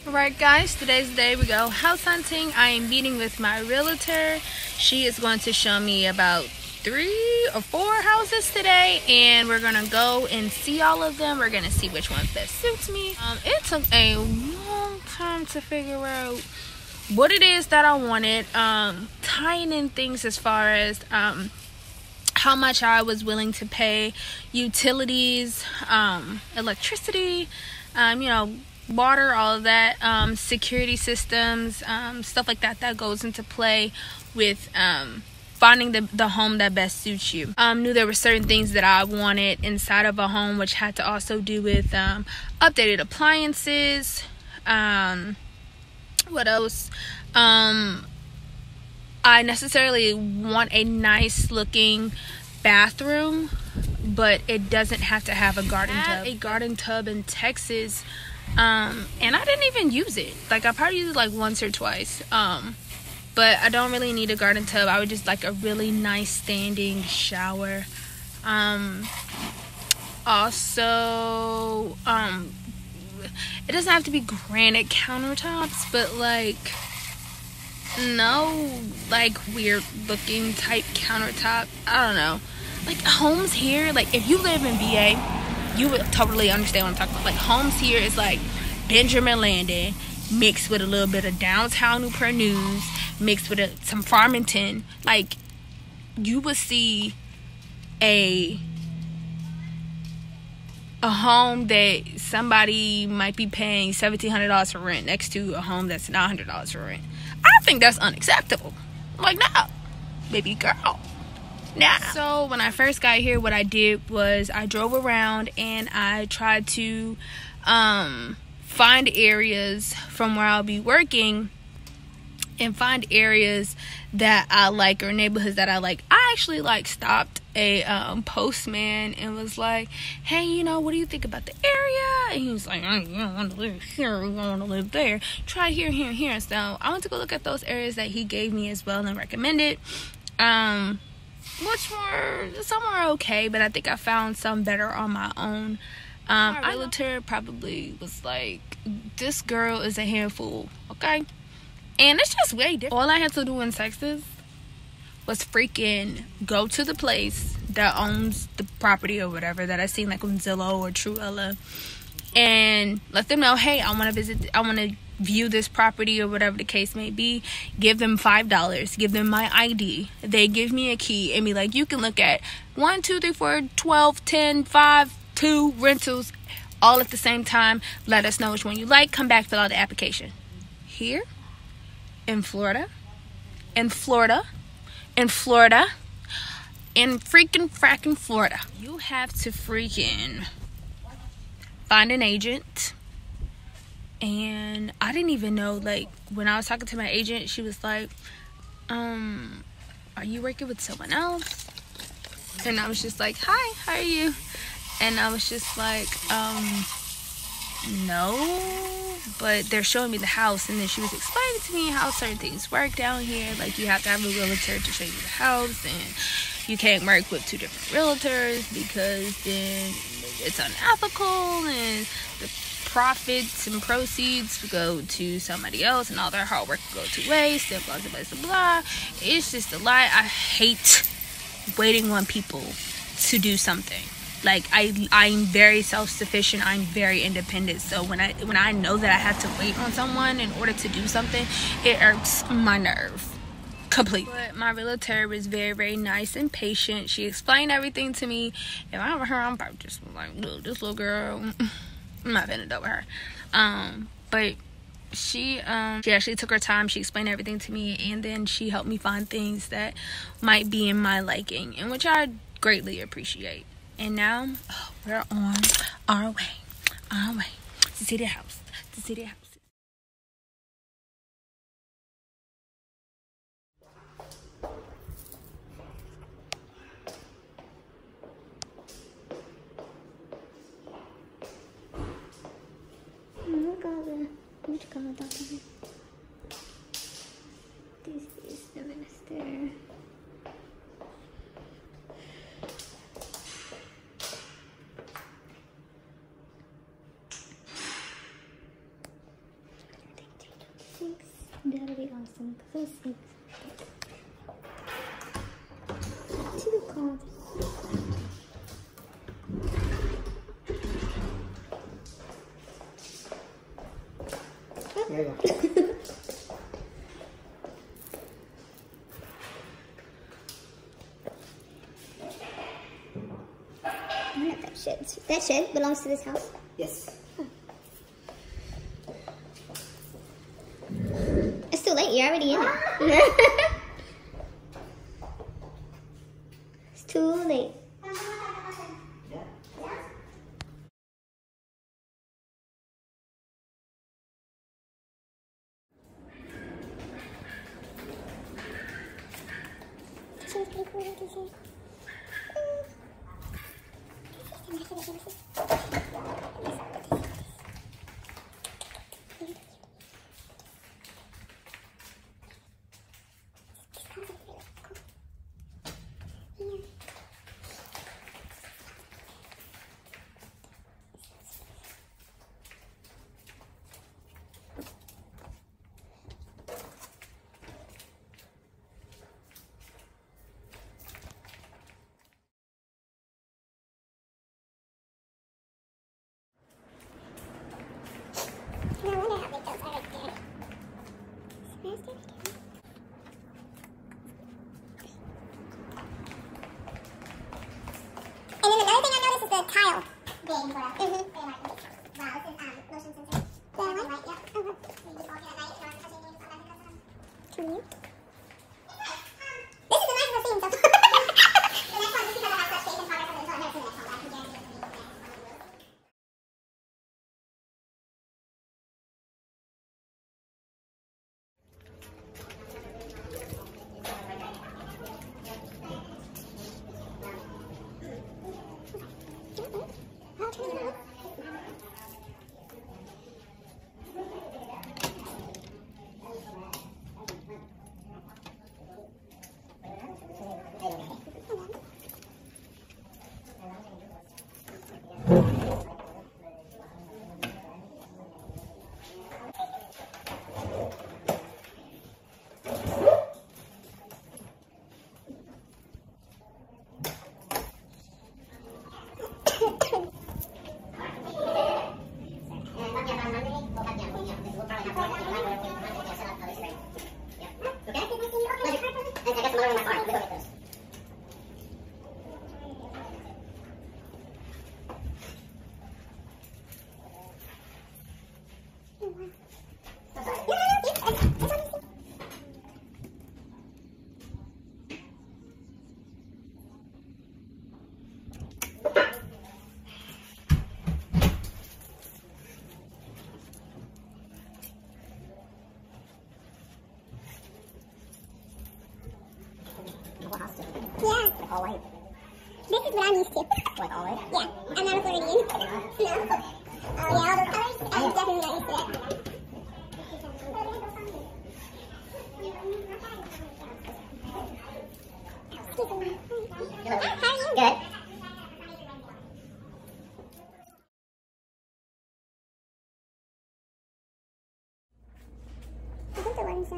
Alright guys, today's the day we go house hunting. I am meeting with my realtor. She is going to show me about 3 or 4 houses today, and we're gonna go and see all of them. We're gonna see which one best suits me. It took a long time to figure out what it is that I wanted, tying in things as far as how much I was willing to pay, utilities, electricity, water, all of that, security systems, stuff like that goes into play with finding the home that best suits you. Knew there were certain things that I wanted inside of a home, which had to also do with updated appliances. What else? I necessarily want a nice looking bathroom, but it doesn't have to have a garden tub. I have a garden tub in Texas, and I didn't even use it. Like, I probably used it like once or twice. But I don't really need a garden tub. I would just like a really nice standing shower. Also, it doesn't have to be granite countertops, but like, no, like weird looking type countertop. I don't know. Like, homes here, like if you live in VA, you would totally understand what I'm talking about. Like, homes here is like Benjamin Landing mixed with a little bit of downtown Newport News, mixed with some Farmington. Like, you would see a home that somebody might be paying $1,700 for rent next to a home that's $900 for rent. I think that's unacceptable. Like, no, baby girl, nah. So when I first got here, what I did was I drove around and I tried to find areas from where I'll be working and find areas that I like, or neighborhoods that I like. I actually stopped a postman and was like, hey, what do you think about the area? And he was like, you don't want to live here, you don't want to live there, try here, here, and here. So I went to go look at those areas that he gave me as well and recommended. Some were okay, but I think I found some better on my own. My realtor probably was like, this girl is a handful, okay? And it's just way different. All I had to do in Texas was freaking go to the place that owns the property or whatever that I seen like on Zillow or Truella, and let them know, hey, I want to view this property or whatever the case may be. Give them $5, give them my ID, they give me a key and be like, you can look at 1, 2, 3, 4, 12, 10, 5, 2 rentals all at the same time. Let us know which one you like, come back, fill out the application. Here in Florida, in freaking fracking Florida, you have to freaking find an agent. And I didn't even know, like, when I was talking to my agent, she was like, are you working with someone else? And I was just like, hi, how are you? And I was just like, no, but they're showing me the house. And then she was explaining to me how certain things work down here. Like, you have to have a realtor to show you the house, and you can't work with 2 different realtors because then it's unethical, and the profits and proceeds go to somebody else, and all their hard work go to waste, and blah, blah, blah, blah, blah. It's just a lie. I hate waiting on people to do something. Like, I'm very self-sufficient. I'm very independent. So when I know that I have to wait on someone in order to do something, it irks my nerve completely. But my realtor was very, very nice and patient. She explained everything to me. If I were her, I'm probably just like, look, this little girl, I'm not gonna do with her. But she actually took her time. She explained everything to me, and then she helped me find things that might be in my liking, and which I greatly appreciate. And now we're on our way to see the house, This is the minister. That'll be awesome. Cause those things too cold. There you go. I wonder if that shed belongs to this house. Yes. It's too late. You're already in it. It's too late. Yeah. She's pretty cool, like you said. I wonder how big those are right there. Smashed it again. And then another thing I noticed is the tile. Being put up. Mm-hmm. Wow, this is motion sensor. The one? Right, yeah. Uh-huh. You just walk in at night if you aren't touching things. Can you? This is the nicest I've seen so far. The next one, just because I have such faith in progress until I've never seen the next one, but I can guarantee it's going to be the next one. Yeah. Like all white. This is what I'm used to. Like all white? Yeah. I'm not a Floridian. No. Oh yeah, all those colors? I'm definitely not used to that. How are you? Good. I think the ones on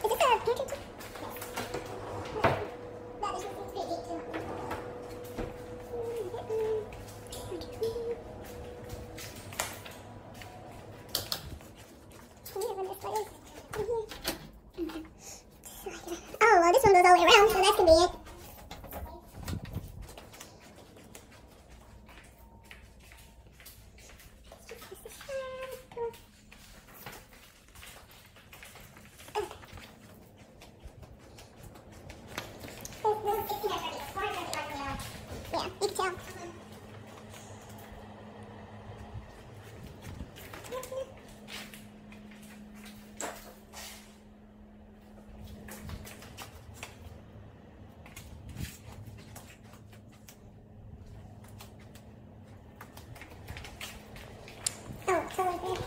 is this a pantry too? That is pretty deep too. Oh, well, this one goes all the way around, so that's convenient. Yeah, you can tell. Oh, totally good.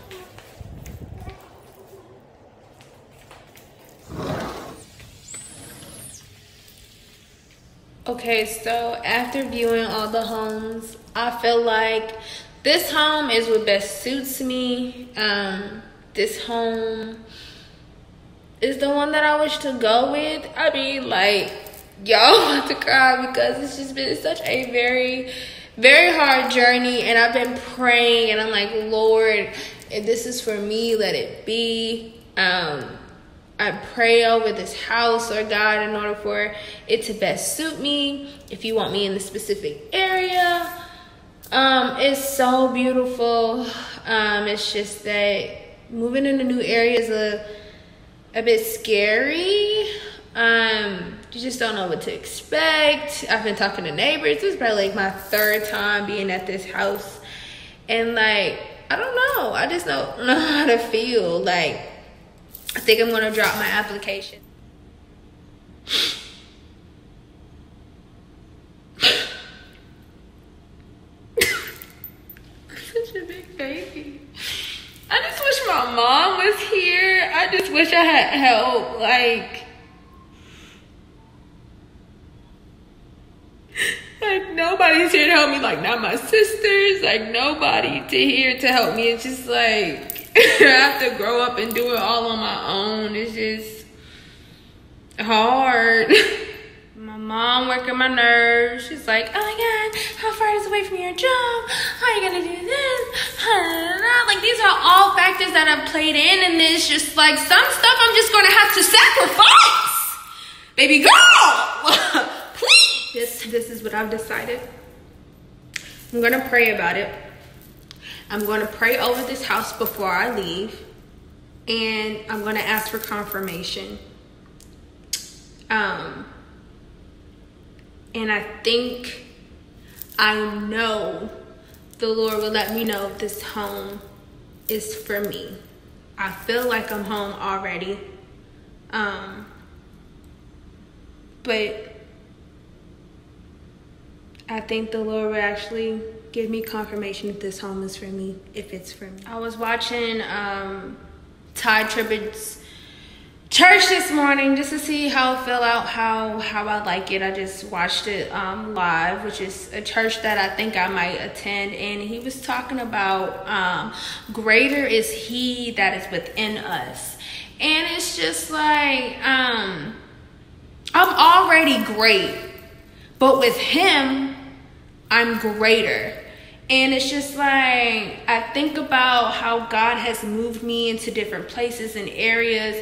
Okay, so after viewing all the homes, I feel like this home is what best suits me. This home is the one that I wish to go with. I mean, like, y'all want to cry because it's just been such a very, very hard journey. And I've been praying and I'm like, Lord, if this is for me, let it be. I pray over this house, Lord God, in order for it to best suit me. If you want me in the specific area, it's so beautiful. It's just that moving into new areas a bit scary. You just don't know what to expect. I've been talking to neighbors. This is probably like my third time being at this house, and like, I don't know. I just don't know how to feel. Like, I think I'm gonna drop my application. Such a big baby. I just wish my mom was here. I just wish I had help. Like nobody's here to help me. Like, not my sisters. Like, nobody here to help me. It's just like I have to grow up and do it all on my own. It's just hard. My mom working my nerves. She's like, oh my God, how far is it away from your job? How are you gonna do this? Like, these are all factors that have played in, and it's just like some stuff I'm just gonna have to sacrifice. Baby girl, please. This is what I've decided. I'm gonna pray about it. I'm going to pray over this house before I leave, and I'm going to ask for confirmation. And I think I know the Lord will let me know if this home is for me. I feel like I'm home already. But I think the Lord will actually give me confirmation if this home is for me, if it's for me. I was watching Ty Tribbett's church this morning just to see how it fell out, how I like it. I just watched it live, which is a church that I think I might attend. And he was talking about greater is he that is within us. And it's just like, I'm already great, but with him, I'm greater. And it's just like, I think about how God has moved me into different places and areas,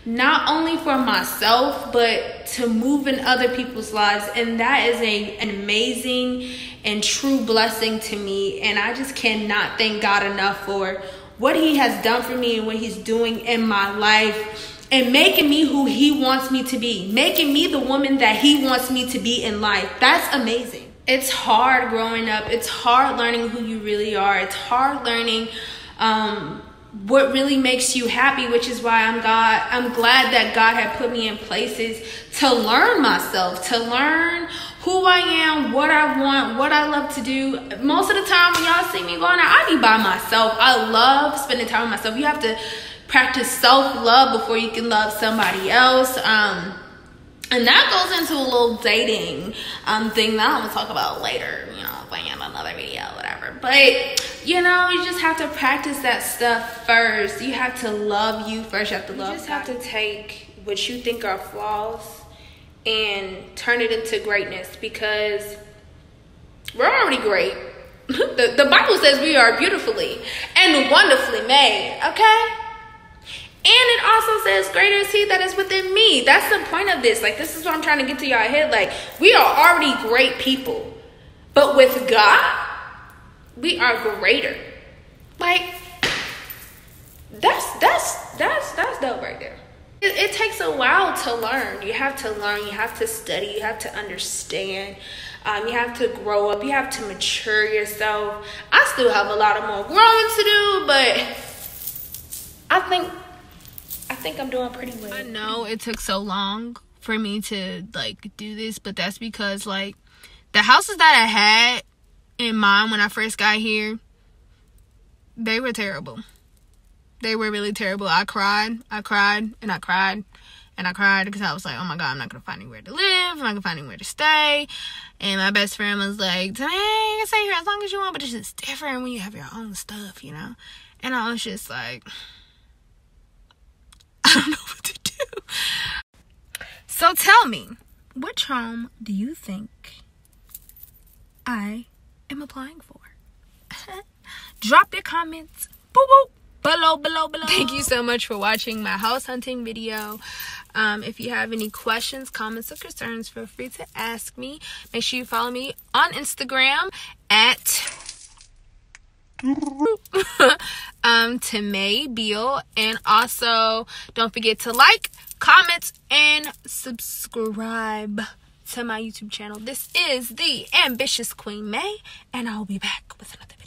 not only for myself, but to move in other people's lives. And that is an amazing and true blessing to me. And I just cannot thank God enough for what he has done for me and what he's doing in my life, and making me who he wants me to be, making me the woman that he wants me to be in life. That's amazing. It's hard growing up. It's hard learning who you really are. It's hard learning what really makes you happy, which is why I'm glad that God had put me in places to learn myself, to learn who I am, what I want, what I love to do. Most of the time when y'all see me going out, I be by myself. I love spending time with myself. You have to practice self-love before you can love somebody else. And that goes into a little dating thing that I'm going to talk about later, you know, in another video, whatever. But, you know, you just have to practice that stuff first. You have to love you first. You have to love You just have to take what you think are flaws and turn it into greatness, because we're already great. The Bible says we are beautifully and wonderfully made, okay? And it also says, greater is he that is within me. That's the point of this. Like, this is what I'm trying to get to y'all head. Like, we are already great people. But with God, we are greater. Like, that's dope right there. It takes a while to learn. You have to learn. You have to study. You have to understand. You have to grow up. You have to mature yourself. I still have a lot of more growing to do, but I think I'm doing pretty well. I know it took so long for me to like do this, but that's because like the houses that I had in mind when I first got here, they were terrible. They were really terrible. I cried. And I cried because I was like, oh my God, I'm not going to find anywhere to live. I'm not going to find anywhere to stay. And my best friend was like, dang, you can stay here as long as you want, but it's just different when you have your own stuff, you know? And I was just like, I don't know what to do. So tell me, which home do you think I am applying for? Drop your comments below. Thank you so much for watching my house hunting video. If you have any questions, comments, or concerns, feel free to ask me. Make sure you follow me on Instagram at May Beal, and also don't forget to like, comment, and subscribe to my YouTube channel. This is the Ambitious Queen May, and I'll be back with another video.